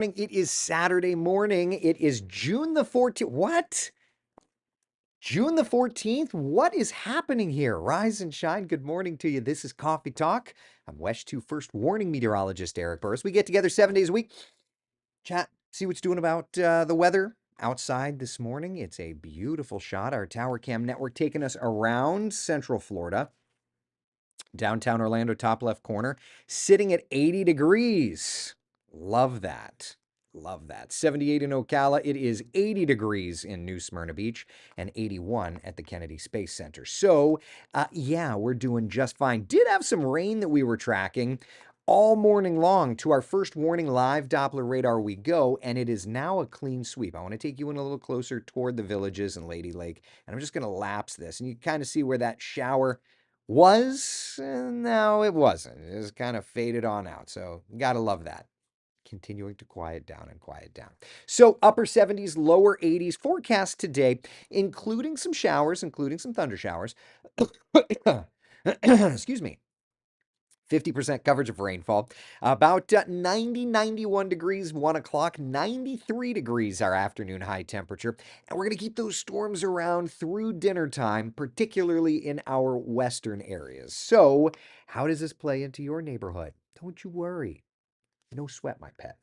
It is Saturday morning. It is June the 14th. What? June the 14th? What is happening here? Rise and shine. Good morning to you. This is Coffee Talk. I'm West 2 First Warning Meteorologist Eric Burris. We get together 7 days a week, chat, see what's doing about the weather outside this morning. It's a beautiful shot. Our Tower Cam network taking us around Central Florida, downtown Orlando, top left corner, sitting at 80 degrees. Love that. Love that. 78 in Ocala. It is 80 degrees in New Smyrna Beach and 81 at the Kennedy Space Center. So, yeah, we're doing just fine. Did have some rain that we were tracking all morning long. To our first warning live Doppler radar we go, and it is now a clean sweep. I want to take you in a little closer toward the Villages and Lady Lake, and I'm just going to lapse this, and you kind of see where that shower was, and now it wasn't. It just kind of faded on out. So, gotta love that. Continuing to quiet down and quiet down. So, upper 70s, lower 80s forecast today, including some showers, including some thunder showers. Excuse me. 50% coverage of rainfall. About 90, 91 degrees, 1 o'clock, 93 degrees our afternoon high temperature. And we're going to keep those storms around through dinner time, particularly in our western areas. So, how does this play into your neighborhood? Don't you worry. No sweat, my pet.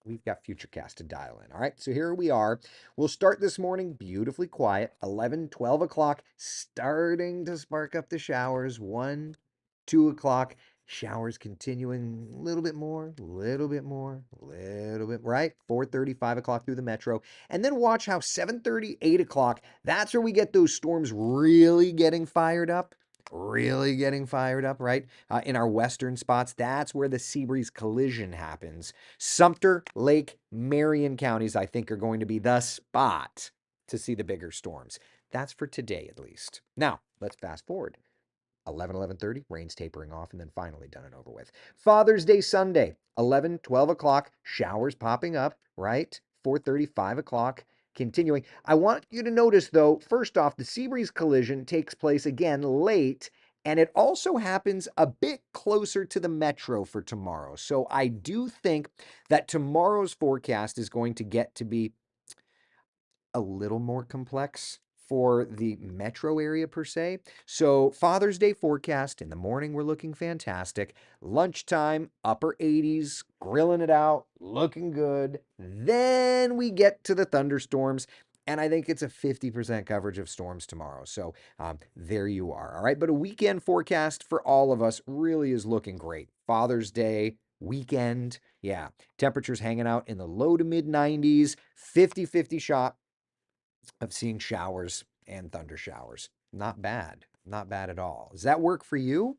We've got Futurecast to dial in. All right, so here we are. We'll start this morning beautifully quiet, 11, 12 o'clock, starting to spark up the showers, 1, 2 o'clock. Showers continuing a little bit more, little bit more, little bit, right? 4:30, 5 o'clock through the metro. And then watch how 7:30, 8 o'clock, that's where we get those storms really getting fired up. Really getting fired up, right? In our western spots, that's where the sea breeze collision happens. Sumter, Lake, Marion counties, I think, are going to be the spot to see the bigger storms. That's for today, at least. Now, let's fast forward. 11, 11:30, rain's tapering off, and then finally done and over with. Father's Day Sunday, 11, 12 o'clock, showers popping up, right? 4:30, 5 o'clock, continuing. I want you to notice, though, first off, the sea breeze collision takes place again late, and it also happens a bit closer to the metro for tomorrow. So I do think that tomorrow's forecast is going to get to be a little more complex for the metro area per se. So, Father's Day forecast in the morning, we're looking fantastic. Lunchtime, upper 80s, grilling it out, looking good. Then we get to the thunderstorms. And I think it's a 50% coverage of storms tomorrow. So there you are. All right. But a weekend forecast for all of us really is looking great. Father's Day, weekend. Yeah. Temperatures hanging out in the low to mid 90s, 50-50 shot of seeing showers and thunder showers. Not bad. Not bad at all. Does that work for you?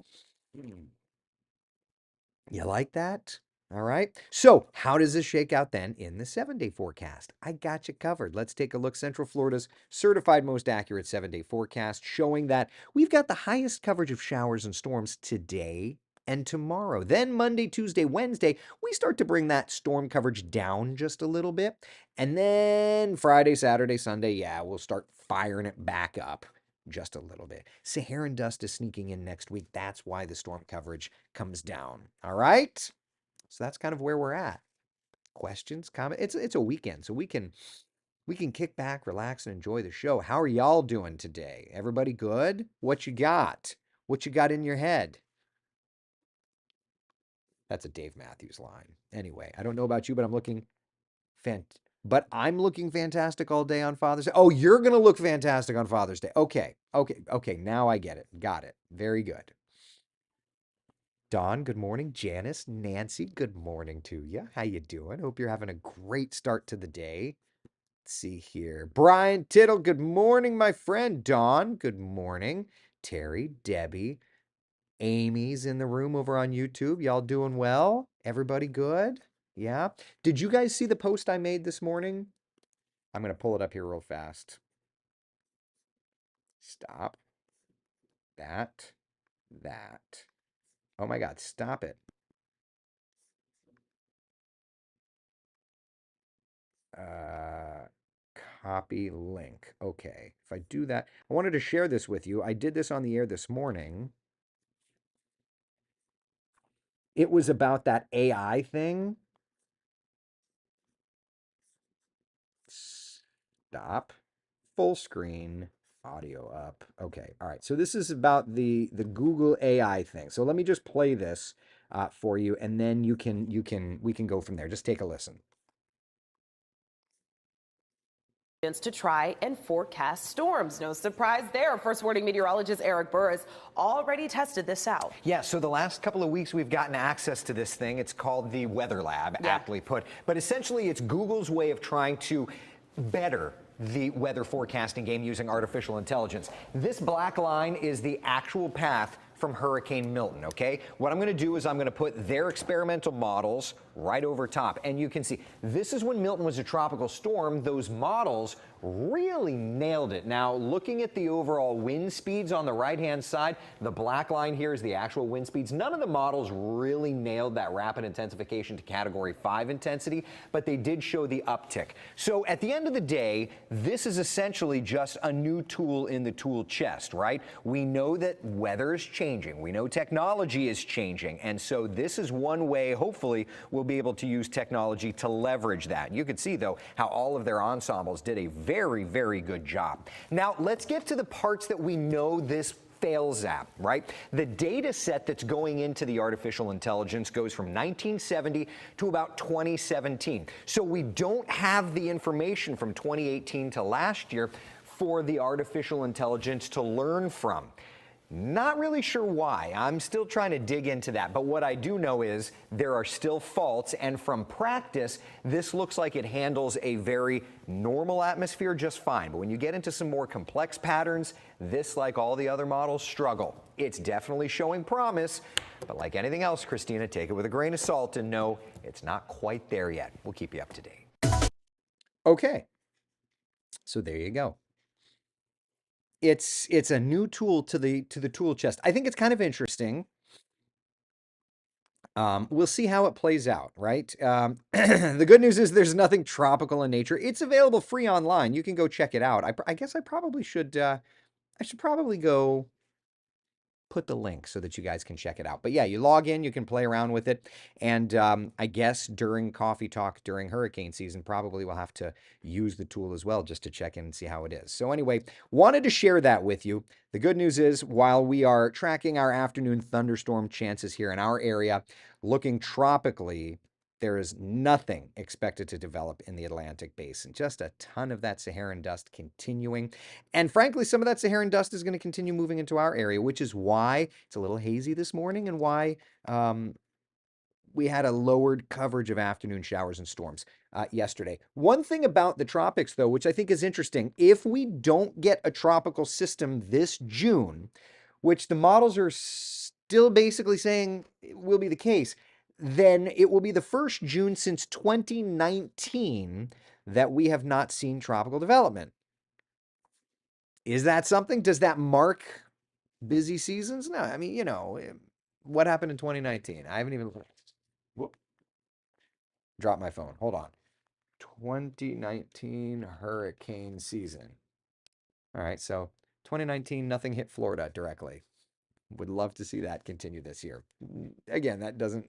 You like that? All right. So, how does this shake out then in the 7 day forecast? I got you covered. Let's take a look. Central Florida's certified most accurate 7 day forecast showing that we've got the highest coverage of showers and storms today and tomorrow. Then Monday, Tuesday, Wednesday, we start to bring that storm coverage down just a little bit. And then Friday, Saturday, Sunday, yeah, we'll start firing it back up just a little bit. Saharan dust is sneaking in next week. That's why the storm coverage comes down. All right? So that's kind of where we're at. Questions, comments? It's a weekend, so we can kick back, relax, and enjoy the show. How are y'all doing today? Everybody good? What you got? What you got in your head? That's a Dave Matthews line. Anyway, I don't know about you, but I'm looking fantastic all day on Father's Day. Oh, you're gonna look fantastic on Father's Day. Okay, okay, okay. Now I get it. Got it. Very good. Dawn, good morning. Janice, Nancy, good morning to you. How you doing? Hope you're having a great start to the day. Let's see here. Brian Tittle, good morning, my friend. Dawn, good morning. Terry, Debbie, Amy's in the room over on YouTube. Y'all doing well? Everybody good? Yeah. Did you guys see the post I made this morning? I'm going to pull it up here real fast. Stop. That. That. Oh my God, stop it. Uh, Copy link. Okay. If I do that, I wanted to share this with you. I did this on the air this morning. It was about that AI thing. Stop. Full screen. Audio up. Okay. All right. So this is about the Google AI thing. So let me just play this for you, and then we can go from there. Just take a listen. To try and forecast storms. No surprise there. First warning meteorologist Eric Burris already tested this out. Yeah, so the last couple of weeks we've gotten access to this thing. It's called the Weather Lab, aptly put. But essentially it's Google's way of trying to better the weather forecasting game using artificial intelligence. This black line is the actual path from Hurricane Milton, okay? What I'm going to do is I'm going to put their experimental models right over top. And you can see this is when Milton was a tropical storm. Those models really nailed it. Now, looking at the overall wind speeds on the right-hand side, the black line here is the actual wind speeds. None of the models really nailed that rapid intensification to Category 5 intensity, but they did show the uptick. So at the end of the day, this is essentially just a new tool in the tool chest, right? We know that weather is changing. We know technology is changing. And so this is one way, hopefully, we'll be able to use technology to leverage that. You can see, though, how all of their ensembles did a very, very good job. Now, let's get to the parts that we know this fails at, right? The data set that's going into the artificial intelligence goes from 1970 to about 2017. So we don't have the information from 2018 to last year for the artificial intelligence to learn from. Not really sure why. I'm still trying to dig into that. But what I do know is there are still faults. And from practice, this looks like it handles a very normal atmosphere just fine. But when you get into some more complex patterns, this, like all the other models, struggle. It's definitely showing promise. But like anything else, Christina, take it with a grain of salt and know it's not quite there yet. We'll keep you up to date. Okay. So there you go. It's a new tool to the tool chest. I think it's kind of interesting. We'll see how it plays out, right? The good news is there's nothing tropical in nature. It's available free online. You can go check it out. I guess I probably should. I should probably go put the link so that you guys can check it out. But yeah, you log in, you can play around with it. And I guess during Coffee Talk, during hurricane season, probably we'll have to use the tool as well just to check in and see how it is. So anyway, wanted to share that with you. The good news is while we are tracking our afternoon thunderstorm chances here in our area, looking tropically, there is nothing expected to develop in the Atlantic basin. Just a ton of that Saharan dust continuing. And frankly, some of that Saharan dust is going to continue moving into our area, which is why it's a little hazy this morning and why we had a lowered coverage of afternoon showers and storms yesterday. One thing about the tropics, though, which I think is interesting, if we don't get a tropical system this June, which the models are still basically saying will be the case, then it will be the first June since 2019 that we have not seen tropical development. Is that something? Does that mark busy seasons? No, I mean, what happened in 2019? I haven't even whoop, dropped my phone. Hold on. 2019 hurricane season. All right, so 2019, nothing hit Florida directly. Would love to see that continue this year. Again, that doesn't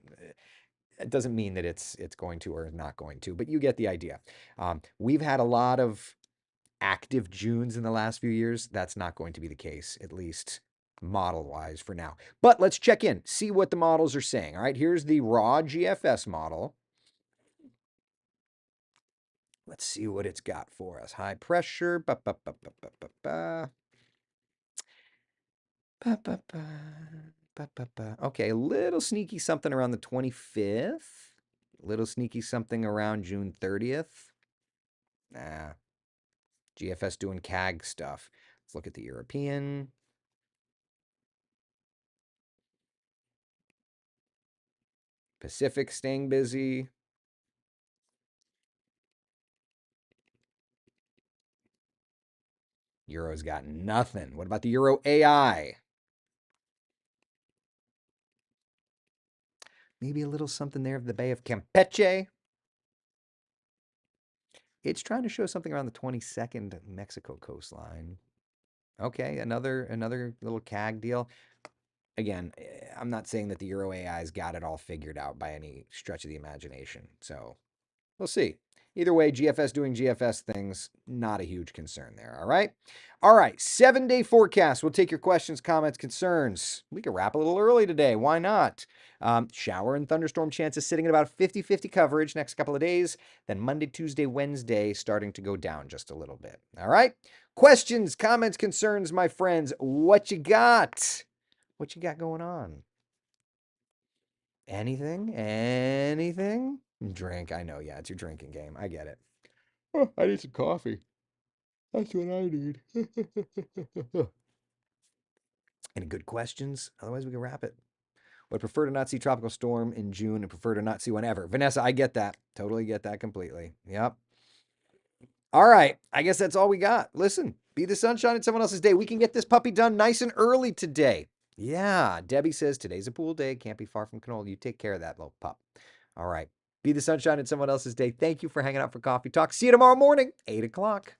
it doesn't mean that it's going to or not going to, but you get the idea. We've had a lot of active Junes in the last few years. That's not going to be the case, at least model-wise for now. But let's check in, see what the models are saying. All right, here's the raw GFS model. Let's see what it's got for us. High pressure. Ba, ba, ba, ba, ba, ba, ba. Ba, ba, ba. Ba, ba, ba. Okay, a little sneaky something around the 25th. A little sneaky something around June 30th. Nah. GFS doing CAG stuff. Let's look at the European. Pacific staying busy. Euro's got nothing. What about the Euro AI? Maybe a little something there of the Bay of Campeche. It's trying to show something around the 22nd Mexico coastline. Okay, another little CAG deal. Again, I'm not saying that the Euro AI's got it all figured out by any stretch of the imagination. So we'll see. Either way, GFS doing GFS things, not a huge concern there. All right. All right. 7-day forecast. We'll take your questions, comments, concerns. We could wrap a little early today. Why not? Shower and thunderstorm chances sitting at about 50-50 coverage next couple of days. Then Monday, Tuesday, Wednesday starting to go down just a little bit. All right. Questions, comments, concerns, my friends. What you got? What you got going on? Anything? Anything? Drink. I know. Yeah, it's your drinking game. I get it. Oh, I need some coffee. That's what I need. Any good questions? Otherwise, we can wrap it. Would prefer to not see tropical storm in June and prefer to not see one ever. Vanessa, I get that. Totally get that completely. Yep. All right. I guess that's all we got. Listen, be the sunshine in someone else's day. We can get this puppy done nice and early today. Yeah. Debbie says today's a pool day. Can't be far from canola. You take care of that little pup. All right. Be the sunshine in someone else's day. Thank you for hanging out for coffee talk. See you tomorrow morning, 8 o'clock.